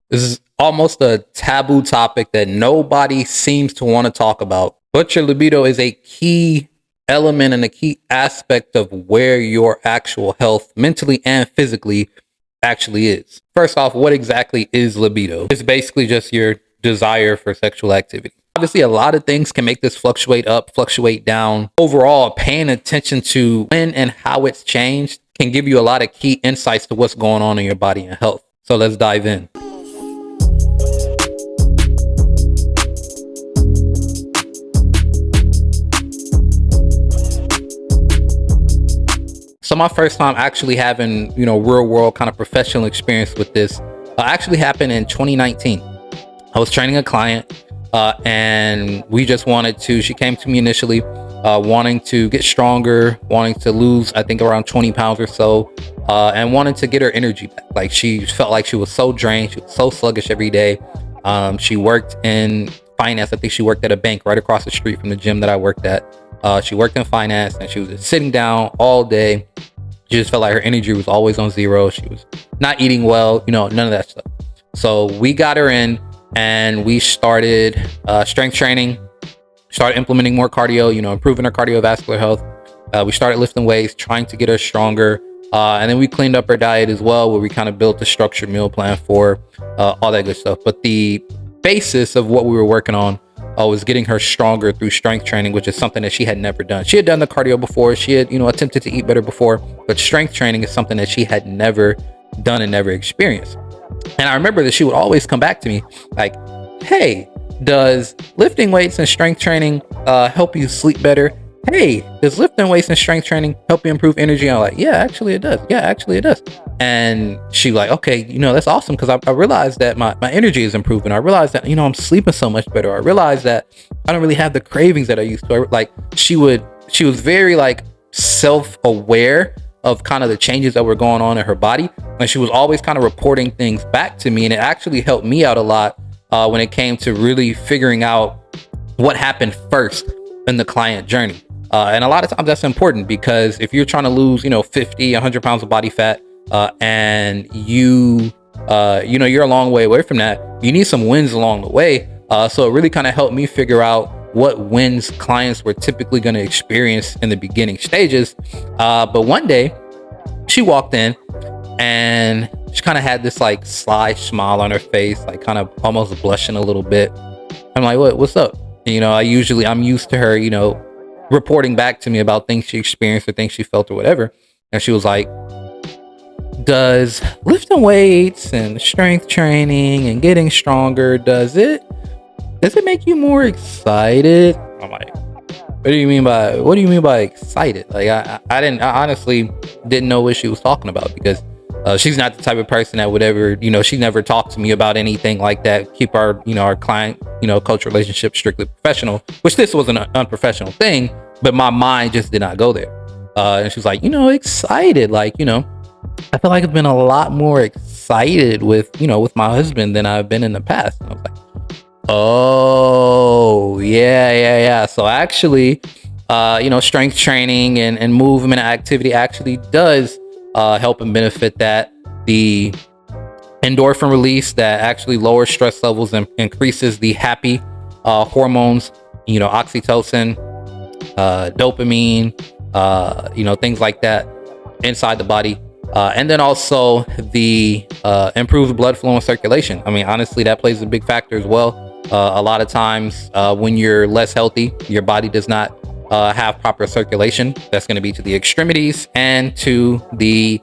This is almost a taboo topic that nobody seems to want to talk about. But your libido is a key element and a key aspect of where your actual health, mentally and physically, actually is. First off, what exactly is libido? It's basically just your desire for sexual activity. Obviously, a lot of things can make this fluctuate up, fluctuate down. Overall, paying attention to when and how it's changed can give you a lot of key insights to what's going on in your body and health. So let's dive in. So my first time actually having, real world kind of professional experience with this actually happened in 2019. I was training a client and we just she came to me initially wanting to get stronger, wanting to lose, I think around 20 pounds or so, and wanted to get her energy back. Like she felt like she was so drained, she was so sluggish every day. She worked in finance. I think she worked at a bank right across the street from the gym that I worked at. She worked in finance and she was just sitting down all day. She just felt like her energy was always on zero. She was not eating well, none of that stuff. So we got her in and we started strength training, started implementing more cardio, improving her cardiovascular health. We started lifting weights, trying to get her stronger. And then we cleaned up her diet as well, where we kind of built a structured meal plan for all that good stuff. But the basis of what we were working on was getting her stronger through strength training, which is something that she had never done. She had done the cardio before. She had, attempted to eat better before, but strength training is something that she had never done and never experienced. And I remember that she would always come back to me like, hey, does lifting weights and strength training help you sleep better? Hey, does lifting weights and strength training help you improve energy? And I'm like, yeah, actually it does. Yeah, actually it does. And she like, okay, that's awesome. Cause I realized that my energy is improving. I realized that, I'm sleeping so much better. I realized that I don't really have the cravings that I used to. Like she was very like self-aware of kind of the changes that were going on in her body. And she was always kind of reporting things back to me. And it actually helped me out a lot when it came to really figuring out what happened first in the client journey. And a lot of times that's important because if you're trying to lose, 50, 100 pounds of body fat, and you're a long way away from that, you need some wins along the way. So it really kind of helped me figure out what wins clients were typically going to experience in the beginning stages. But one day she walked in and she kind of had this like sly smile on her face, like kind of almost blushing a little bit. I'm like, what's up? And, I'm used to her, reporting back to me about things she experienced or things she felt or whatever. And she was like, does lifting weights and strength training and getting stronger, does it make you more excited? I'm like, what do you mean by excited? Like I honestly didn't know what she was talking about because she's not the type of person that would ever, she never talked to me about anything like that. Keep our, our client, coach relationship strictly professional, which this was an unprofessional thing, but my mind just did not go there. And she was like, excited. Like, I feel like I've been a lot more excited with my husband than I've been in the past. And I was like, oh, yeah. So actually, strength training and movement activity actually does help and benefit that. The endorphin release that actually lowers stress levels and increases the happy hormones, oxytocin, dopamine, things like that inside the body. And then also the improved blood flow and circulation. I mean, honestly, that plays a big factor as well. A lot of times when you're less healthy, your body does not have proper circulation. That's going to be to the extremities and to the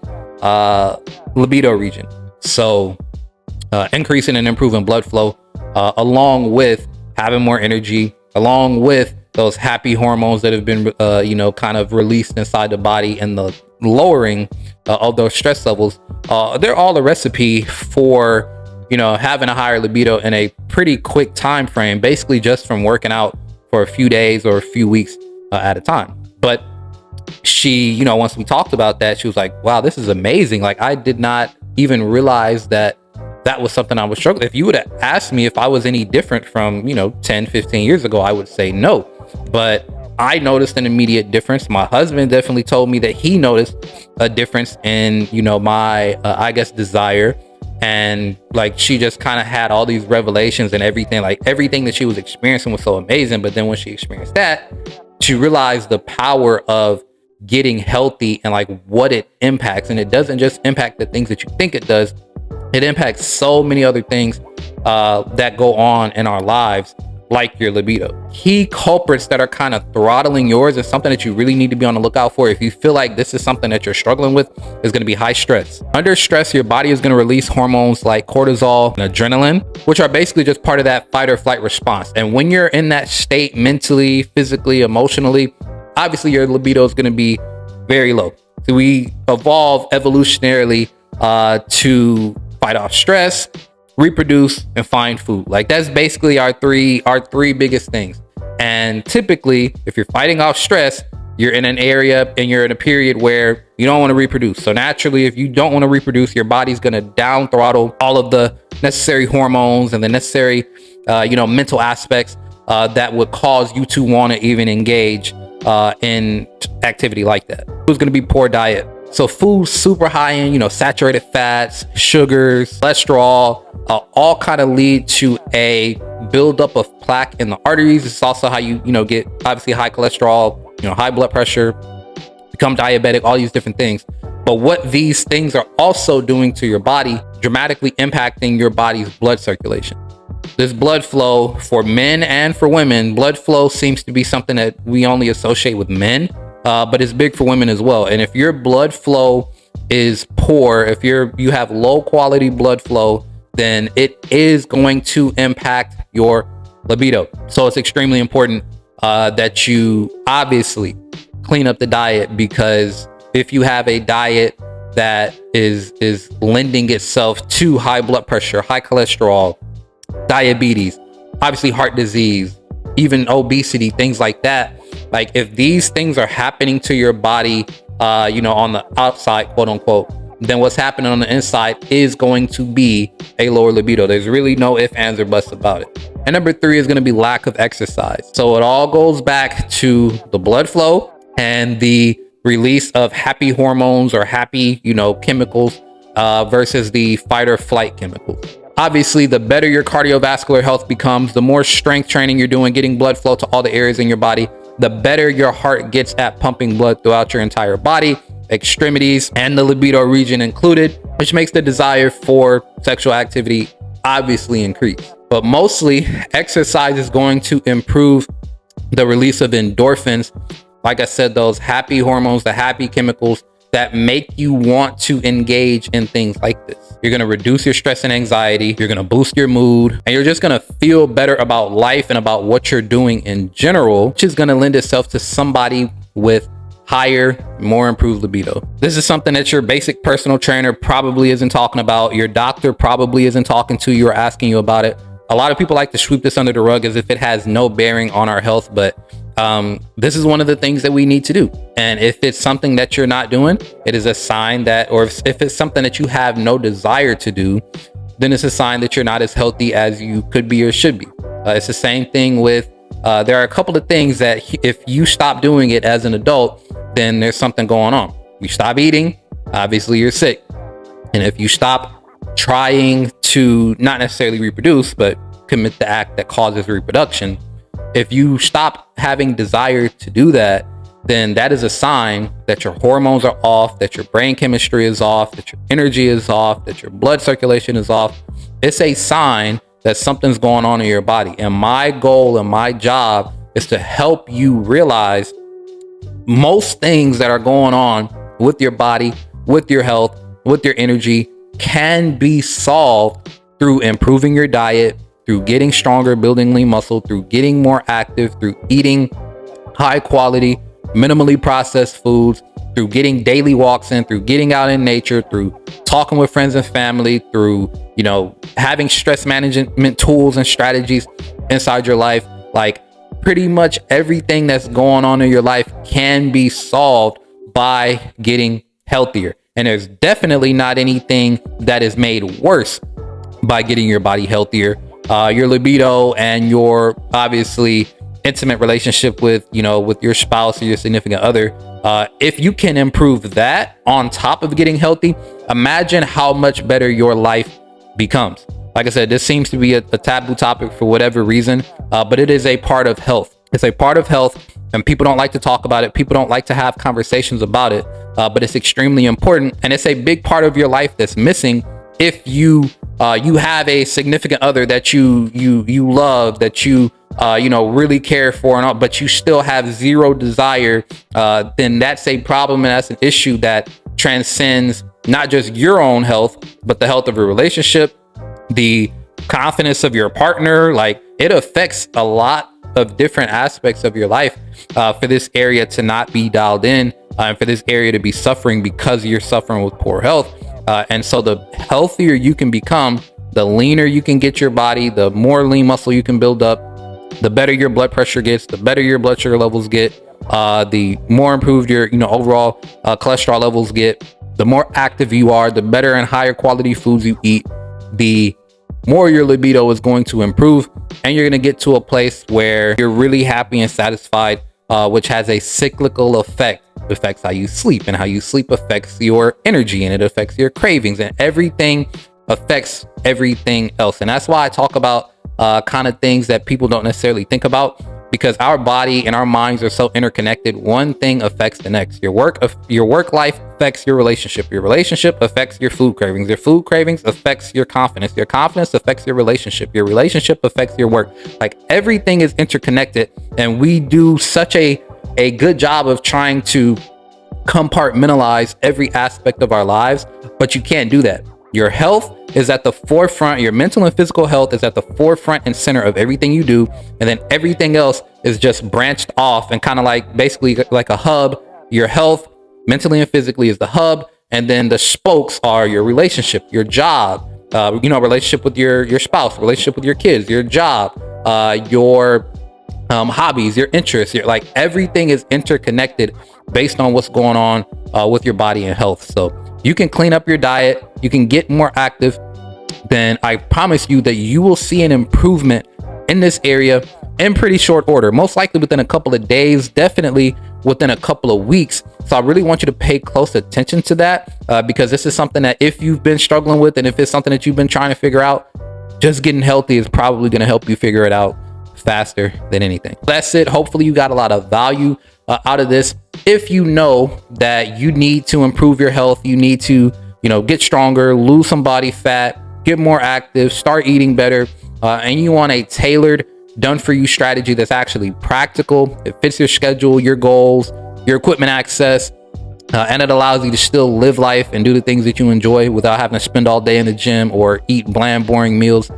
libido region. So increasing and improving blood flow along with having more energy, along with those happy hormones that have been kind of released inside the body, and the lowering of those stress levels, they're all a recipe for having a higher libido in a pretty quick time frame, basically just from working out for a few days or a few weeks at a time. But she, once we talked about that, she was like, wow, this is amazing. Like, I did not even realize that was something I was struggling. If you would have asked me if I was any different from 10, 15 years ago, I would say no. But I noticed an immediate difference. My husband definitely told me that he noticed a difference in, my, desire and like she just kind of had all these revelations and everything. Like everything that she was experiencing was so amazing, but then when she experienced that, she realized the power of getting healthy and like what it impacts. And it doesn't just impact the things that you think it does, it impacts so many other things that go on in our lives, like your libido. Key culprits that are kind of throttling yours is something that you really need to be on the lookout for. If you feel like this is something that you're struggling with, is going to be high stress. Under stress, your body is going to release hormones like cortisol and adrenaline, which are basically just part of that fight or flight response. And when you're in that state mentally, physically, emotionally, obviously your libido is going to be very low. So we evolve evolutionarily to fight off stress, reproduce, and find food. Like that's basically our three biggest things. And typically, if you're fighting off stress, you're in an area and you're in a period where you don't want to reproduce. So naturally, if you don't want to reproduce, your body's going to down throttle all of the necessary hormones and the necessary mental aspects that would cause you to want to even engage in activity like that. It's going to be poor diet. So foods super high in, saturated fats, sugars, cholesterol, all kind of lead to a buildup of plaque in the arteries. It's also how you get obviously high cholesterol, high blood pressure, become diabetic, all these different things. But what these things are also doing to your body, dramatically impacting your body's blood circulation. This blood flow for men and for women, blood flow seems to be something that we only associate with men, but it's big for women as well. And if your blood flow is poor, if you have low quality blood flow, then it is going to impact your libido. So it's extremely important that you obviously clean up the diet, because if you have a diet that is lending itself to high blood pressure, high cholesterol, diabetes, obviously heart disease, even obesity, things like that. Like if these things are happening to your body, on the outside, quote unquote, then what's happening on the inside is going to be a lower libido. There's really no ifs, ands, or buts about it. And number 3 is going to be lack of exercise. So it all goes back to the blood flow and the release of happy hormones or happy, chemicals versus the fight or flight chemicals. Obviously, the better your cardiovascular health becomes, the more strength training you're doing, getting blood flow to all the areas in your body, the better your heart gets at pumping blood throughout your entire body, extremities, and the libido region included, which makes the desire for sexual activity obviously increase. But mostly, exercise is going to improve the release of endorphins. Like I said, those happy hormones, the happy chemicals that make you want to engage in things like this. You're going to reduce your stress and anxiety. You're going to boost your mood, and you're just going to feel better about life and about what you're doing in general, which is going to lend itself to somebody with higher, more improved libido. This is something that your basic personal trainer probably isn't talking about. Your doctor probably isn't talking to you or asking you about it. A lot of people like to sweep this under the rug as if it has no bearing on our health, but this is one of the things that we need to do. And if it's something that you're not doing, it is a sign that, or if it's something that you have no desire to do, then it's a sign that you're not as healthy as you could be or should be. It's the same thing with, there are a couple of things that if you stop doing it as an adult, then there's something going on. You stop eating, obviously you're sick. And if you stop trying to not necessarily reproduce, but commit the act that causes reproduction, if you stop having desire to do that, then that is a sign that your hormones are off, that your brain chemistry is off, that your energy is off, that your blood circulation is off. It's a sign that something's going on in your body. And my goal and my job is to help you realize most things that are going on with your body, with your health, with your energy can be solved through improving your diet, through getting stronger, building lean muscle, through getting more active, through eating high quality, minimally processed foods, through getting daily walks in, through getting out in nature, through talking with friends and family, through, having stress management tools and strategies inside your life. Like pretty much everything that's going on in your life can be solved by getting healthier. And there's definitely not anything that is made worse by getting your body healthier. Your libido and your obviously intimate relationship with your spouse or your significant other. If you can improve that on top of getting healthy, imagine how much better your life becomes. Like I said, this seems to be a taboo topic for whatever reason, but it is a part of health. It's a part of health, and people don't like to talk about it. People don't like to have conversations about it, but it's extremely important, and it's a big part of your life that's missing if you have a significant other that you love, that you really care for, and all, but you still have zero desire. Then that's a problem, and that's an issue that transcends not just your own health, but the health of your relationship, the confidence of your partner. Like, it affects a lot of different aspects of your life for this area to not be dialed in, and for this area to be suffering because you're suffering with poor health. And so the healthier you can become, the leaner you can get your body, the more lean muscle you can build up, the better your blood pressure gets, the better your blood sugar levels get, the more improved your overall cholesterol levels get, the more active you are, the better and higher quality foods you eat, the more your libido is going to improve, and you're going to get to a place where you're really happy and satisfied, which has a cyclical effect. It affects how you sleep, and how you sleep affects your energy, and it affects your cravings, and everything affects everything else. And that's why I talk about kind of things that people don't necessarily think about, because our body and our minds are so interconnected. One thing affects the next. Your work life affects your relationship. Your relationship affects your food cravings. Your food cravings affects your confidence. Your confidence affects your relationship. Your relationship affects your work. Like, everything is interconnected, and we do such a good job of trying to compartmentalize every aspect of our lives, but you can't do that. Your health is at the forefront. Your mental and physical health is at the forefront and center of everything you do, and then everything else is just branched off and kind of like basically like a hub. Your health mentally and physically is the hub, and then the spokes are your relationship, your job, relationship with your spouse, relationship with your kids, your job, your hobbies, your interests. Like, everything is interconnected based on what's going on with your body and health. So you can clean up your diet, you can get more active, then I promise you that you will see an improvement in this area in pretty short order, most likely within a couple of days, definitely within a couple of weeks. So I really want you to pay close attention to that, because this is something that if you've been struggling with, and if it's something that you've been trying to figure out, just getting healthy is probably going to help you figure it out faster than anything. That's it. Hopefully you got a lot of value out of this. If you know that you need to improve your health, you need to get stronger, lose some body fat, get more active, start eating better, and you want a tailored, done for you strategy that's actually practical, it fits your schedule, your goals, your equipment access, and it allows you to still live life and do the things that you enjoy without having to spend all day in the gym or eat bland, boring meals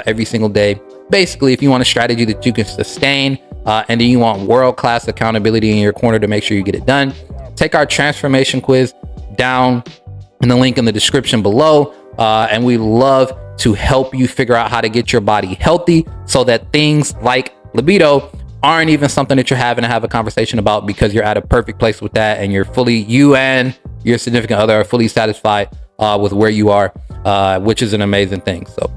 every single day. Basically, if you want a strategy that you can sustain, and then you want world-class accountability in your corner to make sure you get it done, take our transformation quiz down in the link in the description below. And we love to help you figure out how to get your body healthy, so that things like libido aren't even something that you're having to have a conversation about, because you're at a perfect place with that, and you and your significant other are fully satisfied with where you are, which is an amazing thing. So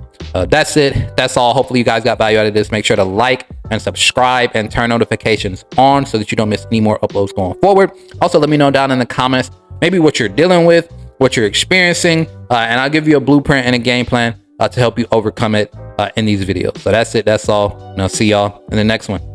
that's it. That's all. Hopefully you guys got value out of this. Make sure to like and subscribe and turn notifications on so that you don't miss any more uploads going forward. Also, let me know down in the comments maybe what you're dealing with, what you're experiencing, and I'll give you a blueprint and a game plan to help you overcome it in these videos. So that's it. That's all. And I'll see y'all in the next one.